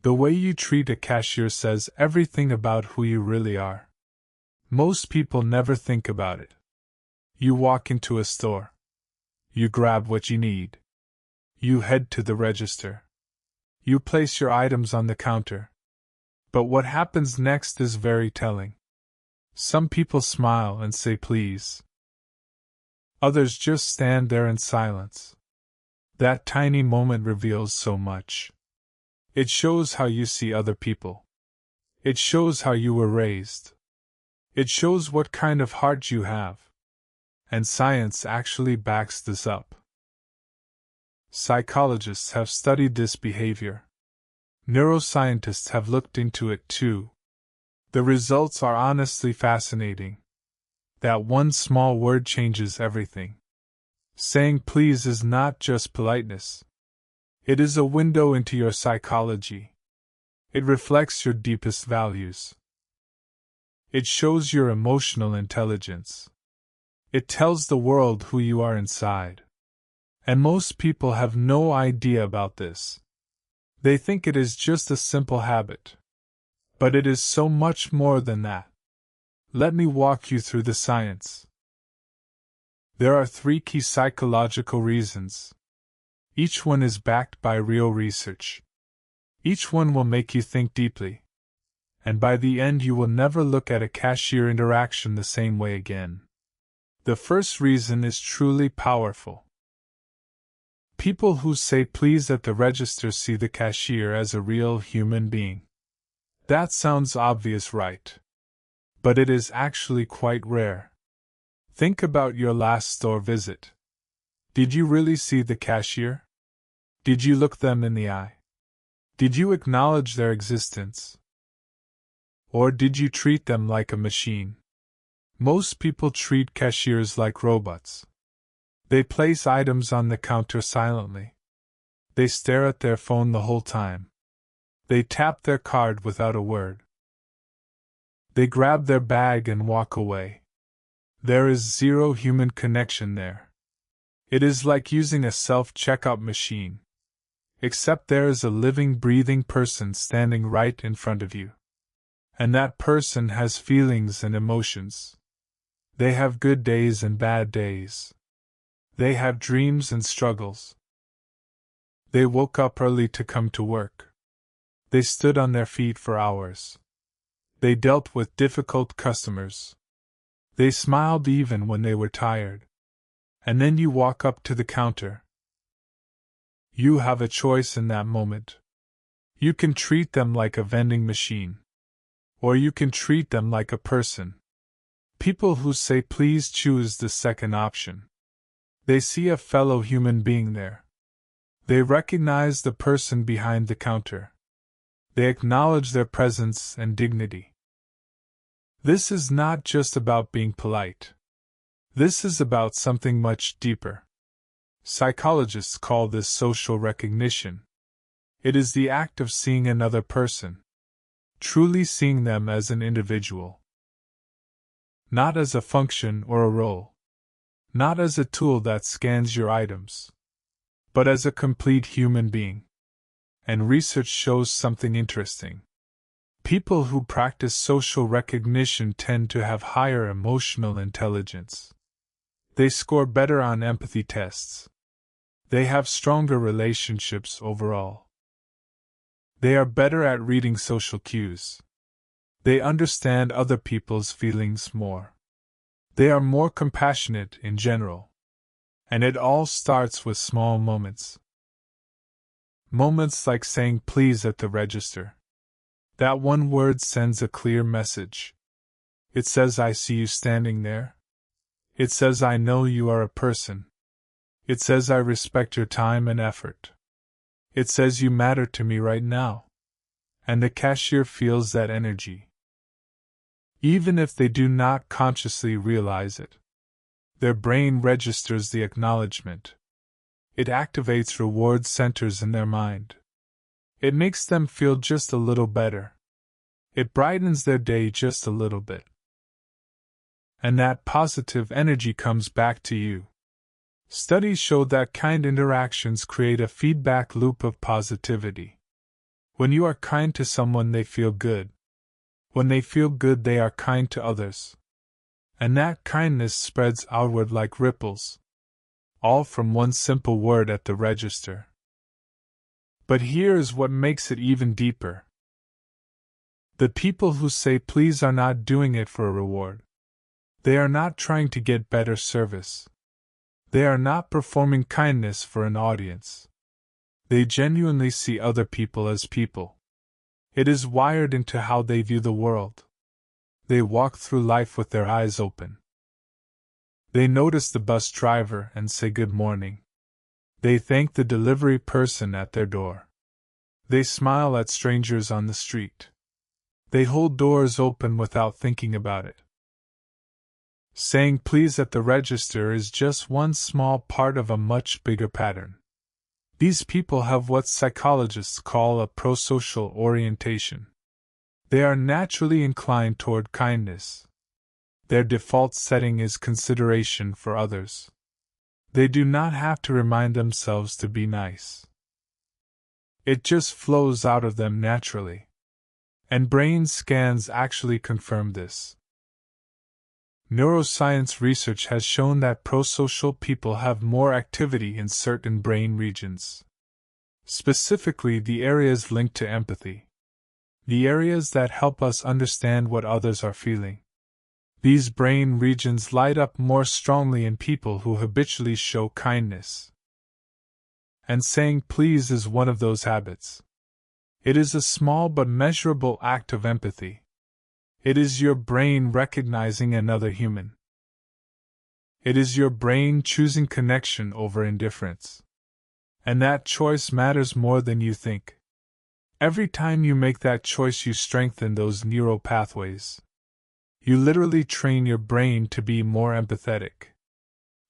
The way you treat a cashier says everything about who you really are. Most people never think about it. You walk into a store. You grab what you need. You head to the register. You place your items on the counter. But what happens next is very telling. Some people smile and say please. Others just stand there in silence. That tiny moment reveals so much. It shows how you see other people. It shows how you were raised. It shows what kind of heart you have. And science actually backs this up. Psychologists have studied this behavior. Neuroscientists have looked into it too. The results are honestly fascinating. That one small word changes everything. Saying please is not just politeness. It is a window into your psychology. It reflects your deepest values. It shows your emotional intelligence. It tells the world who you are inside. And most people have no idea about this. They think it is just a simple habit. But it is so much more than that. Let me walk you through the science. There are 3 key psychological reasons. Each one is backed by real research. Each one will make you think deeply. And by the end you will never look at a cashier interaction the same way again. The first reason is truly powerful. People who say please at the register see the cashier as a real human being. That sounds obvious, right? But it is actually quite rare. Think about your last store visit. Did you really see the cashier? Did you look them in the eye? Did you acknowledge their existence? Or did you treat them like a machine? Most people treat cashiers like robots. They place items on the counter silently. They stare at their phone the whole time. They tap their card without a word. They grab their bag and walk away. There is zero human connection there. It is like using a self-checkout machine. Except there is a living, breathing person standing right in front of you. And that person has feelings and emotions. They have good days and bad days. They have dreams and struggles. They woke up early to come to work. They stood on their feet for hours. They dealt with difficult customers. They smiled even when they were tired. And then you walk up to the counter. You have a choice in that moment. You can treat them like a vending machine. Or you can treat them like a person. People who say please choose the second option. They see a fellow human being there. They recognize the person behind the counter. They acknowledge their presence and dignity. This is not just about being polite. This is about something much deeper. Psychologists call this social recognition. It is the act of seeing another person. Truly seeing them as an individual. Not as a function or a role. Not as a tool that scans your items. But as a complete human being. And research shows something interesting. People who practice social recognition tend to have higher emotional intelligence. They score better on empathy tests. They have stronger relationships overall. They are better at reading social cues. They understand other people's feelings more. They are more compassionate in general. And it all starts with small moments. Moments like saying please at the register. That one word sends a clear message. It says I see you standing there. It says I know you are a person. It says I respect your time and effort. It says you matter to me right now. And the cashier feels that energy. Even if they do not consciously realize it. Their brain registers the acknowledgement. It activates reward centers in their mind. It makes them feel just a little better. It brightens their day just a little bit. And that positive energy comes back to you. Studies show that kind interactions create a feedback loop of positivity. When you are kind to someone, they feel good. When they feel good, they are kind to others. And that kindness spreads outward like ripples, all from one simple word at the register. But here is what makes it even deeper. The people who say please are not doing it for a reward. They are not trying to get better service. They are not performing kindness for an audience. They genuinely see other people as people. It is wired into how they view the world. They walk through life with their eyes open. They notice the bus driver and say good morning. They thank the delivery person at their door. They smile at strangers on the street. They hold doors open without thinking about it. Saying please at the register is just one small part of a much bigger pattern. These people have what psychologists call a prosocial orientation. They are naturally inclined toward kindness. Their default setting is consideration for others. They do not have to remind themselves to be nice. It just flows out of them naturally. And brain scans actually confirm this. Neuroscience research has shown that prosocial people have more activity in certain brain regions. Specifically, the areas linked to empathy. The areas that help us understand what others are feeling. These brain regions light up more strongly in people who habitually show kindness. And saying please is one of those habits. It is a small but measurable act of empathy. It is your brain recognizing another human. It is your brain choosing connection over indifference. And that choice matters more than you think. Every time you make that choice, you strengthen those neural pathways. You literally train your brain to be more empathetic.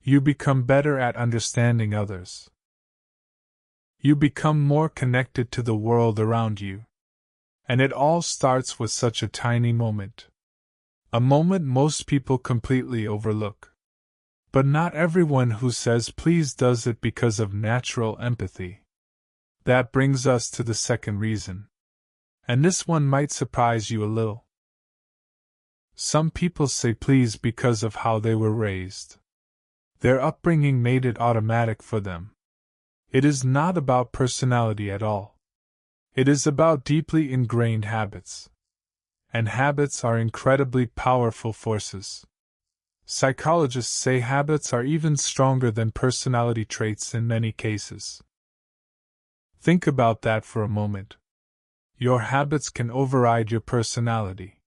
You become better at understanding others. You become more connected to the world around you. And it all starts with such a tiny moment. A moment most people completely overlook. But not everyone who says please does it because of natural empathy. That brings us to the second reason. And this one might surprise you a little. Some people say please because of how they were raised. Their upbringing made it automatic for them. It is not about personality at all. It is about deeply ingrained habits. And habits are incredibly powerful forces. Psychologists say habits are even stronger than personality traits in many cases. Think about that for a moment. Your habits can override your personality.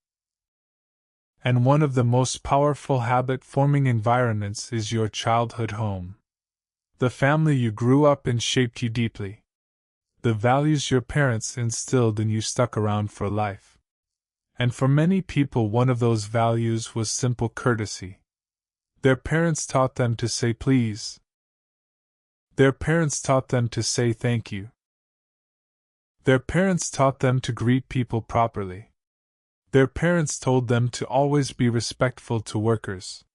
And one of the most powerful habit-forming environments is your childhood home. The family you grew up in shaped you deeply. The values your parents instilled in you stuck around for life. And for many people, one of those values was simple courtesy. Their parents taught them to say please. Their parents taught them to say thank you. Their parents taught them to greet people properly. Their parents told them to always be respectful to workers.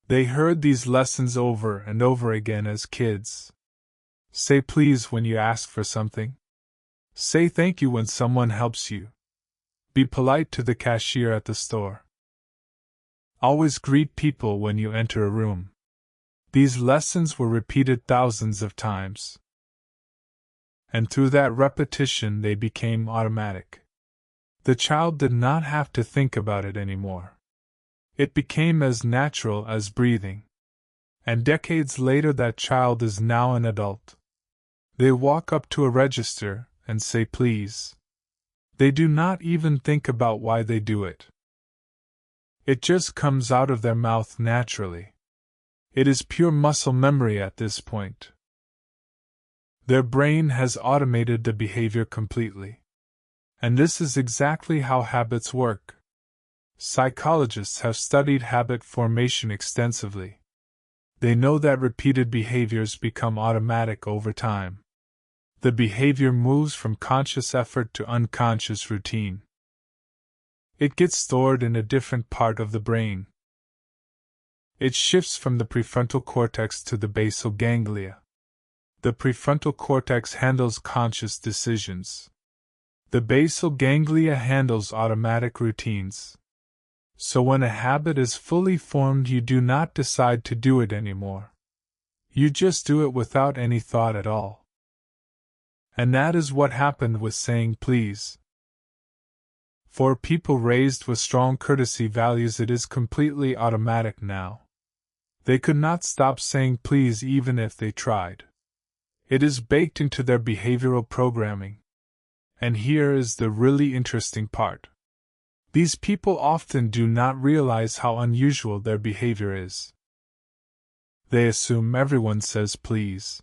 They heard these lessons over and over again as kids. Say please when you ask for something. Say thank you when someone helps you. Be polite to the cashier at the store. Always greet people when you enter a room. These lessons were repeated thousands of times. And through that repetition, they became automatic. The child did not have to think about it anymore. It became as natural as breathing. And decades later, that child is now an adult. They walk up to a register and say please. They do not even think about why they do it. It just comes out of their mouth naturally. It is pure muscle memory at this point. Their brain has automated the behavior completely. And this is exactly how habits work. Psychologists have studied habit formation extensively. They know that repeated behaviors become automatic over time. The behavior moves from conscious effort to unconscious routine. It gets stored in a different part of the brain. It shifts from the prefrontal cortex to the basal ganglia. The prefrontal cortex handles conscious decisions. The basal ganglia handles automatic routines. So when a habit is fully formed, you do not decide to do it anymore. You just do it without any thought at all. And that is what happened with saying please. For people raised with strong courtesy values, it is completely automatic now. They could not stop saying please even if they tried. It is baked into their behavioral programming. And here is the really interesting part. These people often do not realize how unusual their behavior is. They assume everyone says please.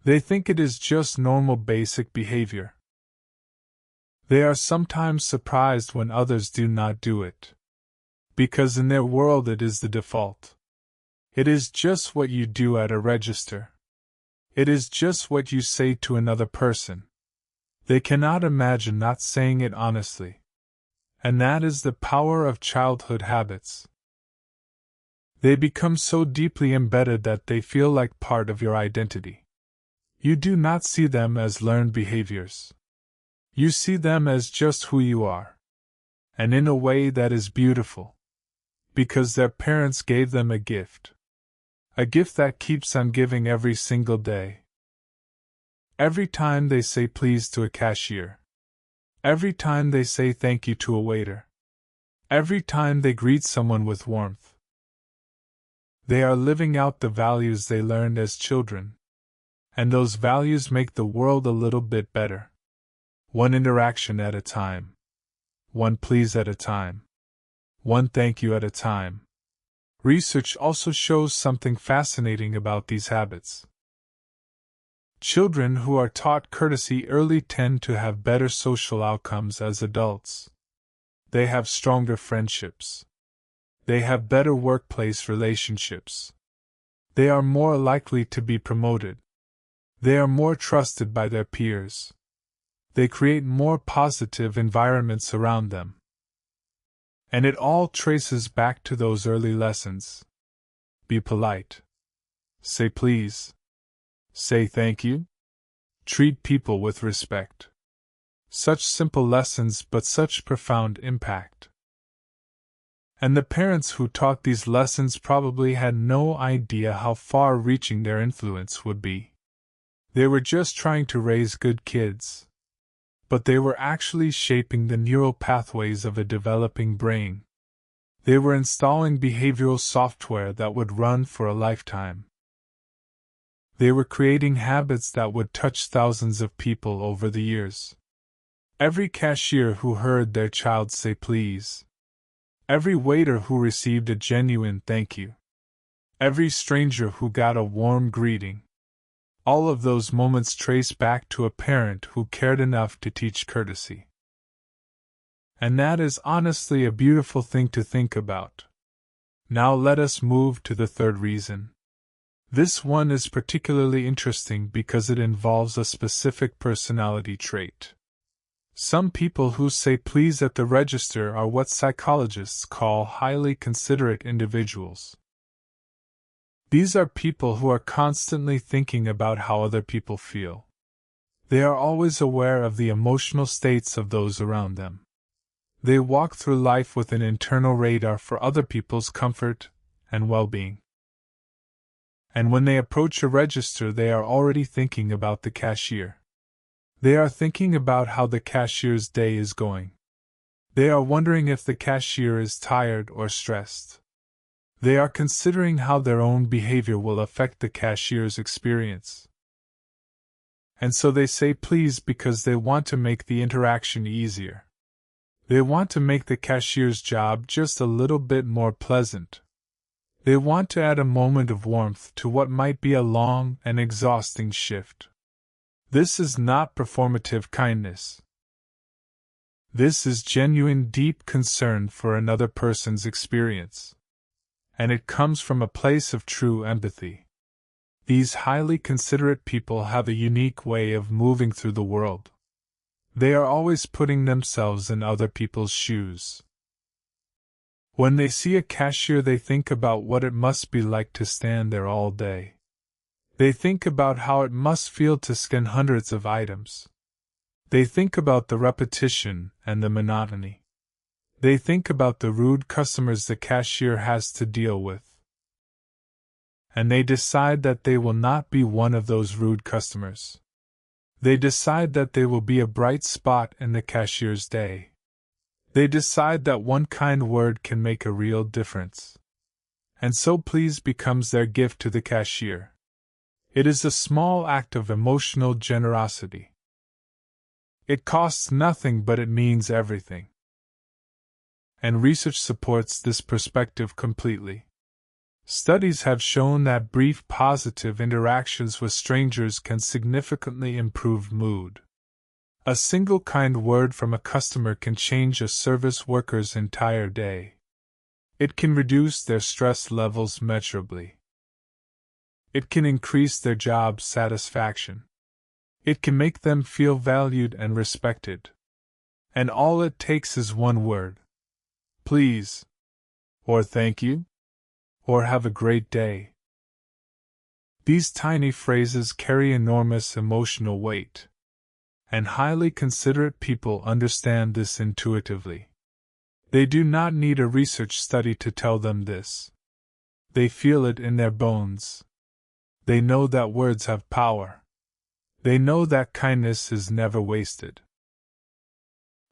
They think it is just normal basic behavior. They are sometimes surprised when others do not do it. Because in their world it is the default. It is just what you do at a register. It is just what you say to another person. They cannot imagine not saying it honestly. And that is the power of childhood habits. They become so deeply embedded that they feel like part of your identity. You do not see them as learned behaviors. You see them as just who you are. And in a way that is beautiful. Because their parents gave them a gift. A gift that keeps on giving every single day. Every time they say please to a cashier. Every time they say thank you to a waiter. Every time they greet someone with warmth. They are living out the values they learned as children. And those values make the world a little bit better. One interaction at a time. One please at a time. One thank you at a time. Research also shows something fascinating about these habits. Children who are taught courtesy early tend to have better social outcomes as adults. They have stronger friendships. They have better workplace relationships. They are more likely to be promoted. They are more trusted by their peers. They create more positive environments around them. And it all traces back to those early lessons. Be polite. Say please. Say thank you. Treat people with respect. Such simple lessons, but such profound impact. And the parents who taught these lessons probably had no idea how far-reaching their influence would be. They were just trying to raise good kids. But they were actually shaping the neural pathways of a developing brain. They were installing behavioral software that would run for a lifetime. They were creating habits that would touch thousands of people over the years. Every cashier who heard their child say please. Every waiter who received a genuine thank you. Every stranger who got a warm greeting. All of those moments trace back to a parent who cared enough to teach courtesy. And that is honestly a beautiful thing to think about. Now let us move to the third reason. This one is particularly interesting because it involves a specific personality trait. Some people who say please at the register are what psychologists call highly considerate individuals. These are people who are constantly thinking about how other people feel. They are always aware of the emotional states of those around them. They walk through life with an internal radar for other people's comfort and well-being. And when they approach a register, they are already thinking about the cashier. They are thinking about how the cashier's day is going. They are wondering if the cashier is tired or stressed. They are considering how their own behavior will affect the cashier's experience. And so they say please because they want to make the interaction easier. They want to make the cashier's job just a little bit more pleasant. They want to add a moment of warmth to what might be a long and exhausting shift. This is not performative kindness. This is genuine, deep concern for another person's experience. And it comes from a place of true empathy. These highly considerate people have a unique way of moving through the world. They are always putting themselves in other people's shoes. When they see a cashier, they think about what it must be like to stand there all day. They think about how it must feel to scan hundreds of items. They think about the repetition and the monotony. They think about the rude customers the cashier has to deal with. And they decide that they will not be one of those rude customers. They decide that they will be a bright spot in the cashier's day. They decide that one kind word can make a real difference. And so please becomes their gift to the cashier. It is a small act of emotional generosity. It costs nothing, but it means everything. And research supports this perspective completely. Studies have shown that brief positive interactions with strangers can significantly improve mood. A single kind word from a customer can change a service worker's entire day. It can reduce their stress levels measurably. It can increase their job satisfaction. It can make them feel valued and respected. And all it takes is one word. Please. Or thank you. Or have a great day. These tiny phrases carry enormous emotional weight. And highly considerate people understand this intuitively. They do not need a research study to tell them this. They feel it in their bones. They know that words have power. They know that kindness is never wasted.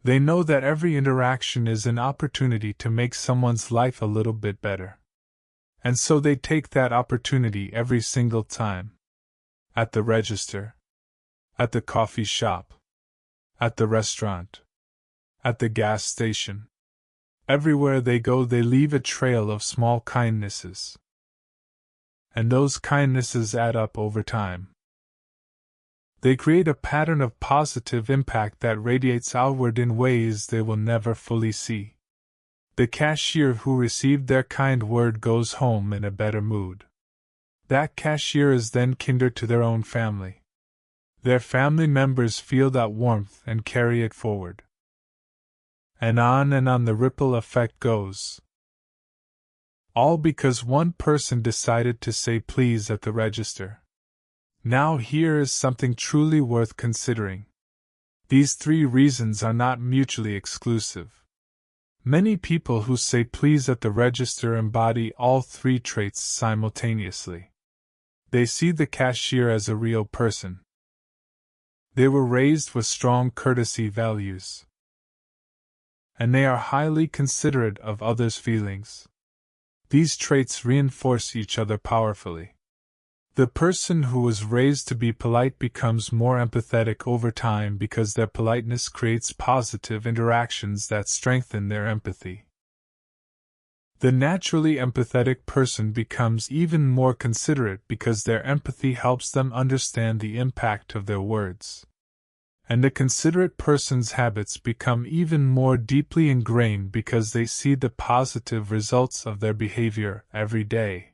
They know that every interaction is an opportunity to make someone's life a little bit better. And so they take that opportunity every single time. At the register. At the coffee shop. At the restaurant. At the gas station. Everywhere they go, they leave a trail of small kindnesses. And those kindnesses add up over time. They create a pattern of positive impact that radiates outward in ways they will never fully see. The cashier who received their kind word goes home in a better mood. That cashier is then kinder to their own family. Their family members feel that warmth and carry it forward. And on the ripple effect goes. All because one person decided to say please at the register. Now here is something truly worth considering. These three reasons are not mutually exclusive. Many people who say please at the register embody all three traits simultaneously. They see the cashier as a real person. They were raised with strong courtesy values. And they are highly considerate of others' feelings. These traits reinforce each other powerfully. The person who was raised to be polite becomes more empathetic over time because their politeness creates positive interactions that strengthen their empathy. The naturally empathetic person becomes even more considerate because their empathy helps them understand the impact of their words. And the considerate person's habits become even more deeply ingrained because they see the positive results of their behavior every day.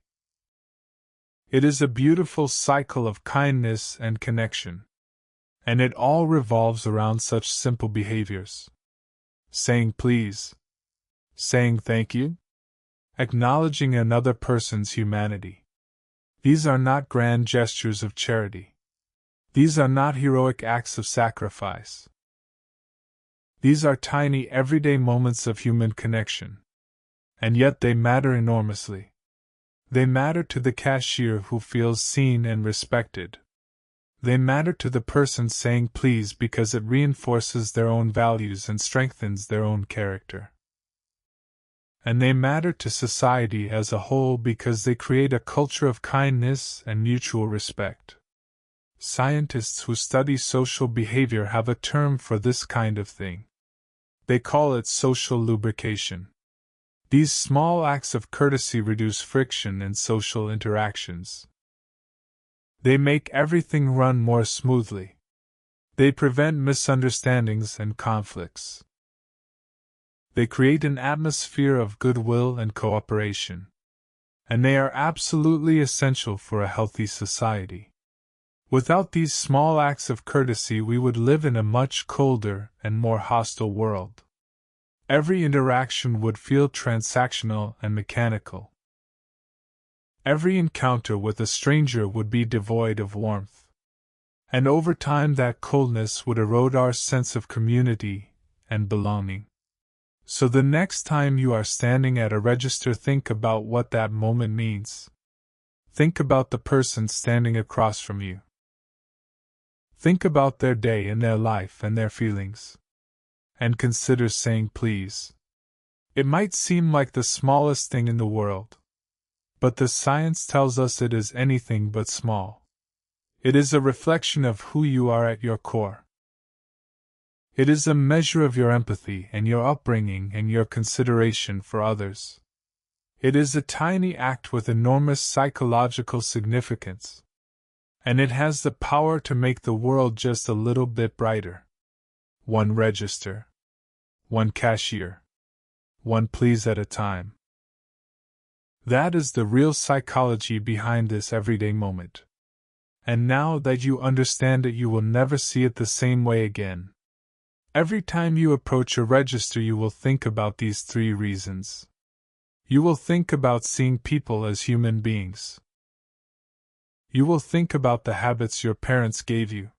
It is a beautiful cycle of kindness and connection. And it all revolves around such simple behaviors. Saying please. Saying thank you. Acknowledging another person's humanity. These are not grand gestures of charity. These are not heroic acts of sacrifice. These are tiny everyday moments of human connection. And yet they matter enormously. They matter to the cashier who feels seen and respected. They matter to the person saying please because it reinforces their own values and strengthens their own character. And they matter to society as a whole because they create a culture of kindness and mutual respect. Scientists who study social behavior have a term for this kind of thing. They call it social lubrication. These small acts of courtesy reduce friction in social interactions. They make everything run more smoothly. They prevent misunderstandings and conflicts. They create an atmosphere of goodwill and cooperation. And they are absolutely essential for a healthy society. Without these small acts of courtesy, we would live in a much colder and more hostile world. Every interaction would feel transactional and mechanical. Every encounter with a stranger would be devoid of warmth. And over time, that coldness would erode our sense of community and belonging. So the next time you are standing at a register, think about what that moment means. Think about the person standing across from you. Think about their day and their life and their feelings. And consider saying please. It might seem like the smallest thing in the world, but the science tells us it is anything but small. It is a reflection of who you are at your core. It is a measure of your empathy and your upbringing and your consideration for others. It is a tiny act with enormous psychological significance. And it has the power to make the world just a little bit brighter. One register. One cashier. One please at a time. That is the real psychology behind this everyday moment. And now that you understand it, you will never see it the same way again. Every time you approach a register, you will think about these 3 reasons. You will think about seeing people as human beings. You will think about the habits your parents gave you.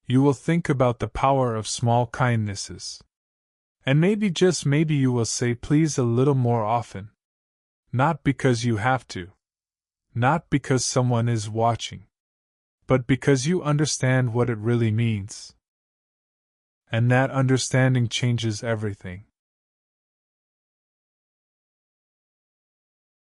You will think about the power of small kindnesses. And maybe, just maybe, you will say please a little more often. Not because you have to. Not because someone is watching. But because you understand what it really means. And that understanding changes everything.